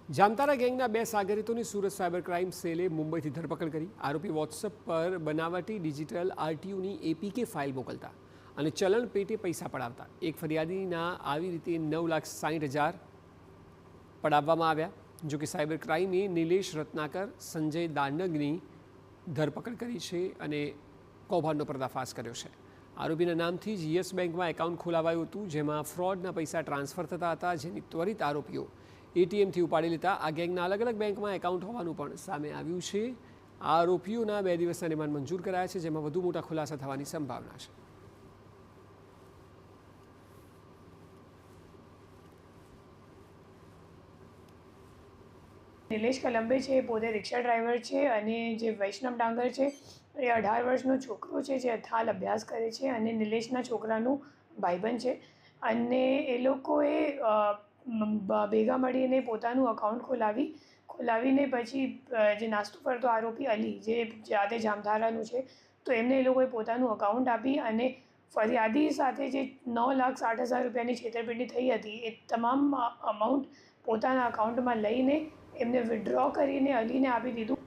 જામતારા ગેંગના બે સાગરીતોની Surat cyber crime સેલે મુંબઈથી ધરપકડ કરી. આરોપી વોટ્સએપ પર બનાવટી ડિજિટલ આરટીયુની એપીકે ફાઇલ મોકલતા અને ચલણ પેટે પૈસા પડાવતા એક ફરિયાદીના આવી રીતે 9,60,000 પડાવવામાં આવ્યા. જોકે સાયબર ક્રાઇમે નિલેશ રત્નાકર, સંજય દાંડગની ધરપકડ કરી છે અને કૌભાંડનો પર્દાફાશ કર્યો છે. આરોપીના નામથી જ યસ બેંકમાં એકાઉન્ટ ખોલાવાયું હતું, જેમાં ફ્રોડના પૈસા ટ્રાન્સફર થતા હતા, જેની ત્વરિત આરોપીઓ એટીએમથી ઉપાડી લેતા આ ગેંગના અલગ અલગ બેંકમાં એકાઉન્ટ હોવાનું પણ સામે આવ્યું છે. આ આરોપીઓના 2 દિવસના રિમાન્ડ મંજૂર કરાયા છે, જેમાં વધુ મોટા ખુલાસા થવાની સંભાવના છે. નિલેશ કલંબે છે, પોતે રિક્ષા ડ્રાઈવર છે, અને જે વૈષ્ણવ ડાંગર છે એ 18 વર્ષનો છોકરો છે, જે હાલ અભ્યાસ કરે છે અને નિલેશના છોકરાનું ભાઈબંધ છે. અને એ લોકોએ ભેગા મળીને પોતાનું અકાઉન્ટ ખોલાવીને પછી જે નાસ્તો કરતો આરોપી અલી, જે જાતે જામધારાનું છે, તો એમને એ લોકોએ પોતાનું અકાઉન્ટ આપી અને ફરિયાદી સાથે જે 9,60,000 રૂપિયાની છેતરપિંડી થઈ હતી, એ તમામ અમાઉન્ટ પોતાના અકાઉન્ટમાં લઈને એમને વિથડ્રો કરીને અલીને આપી દીધું.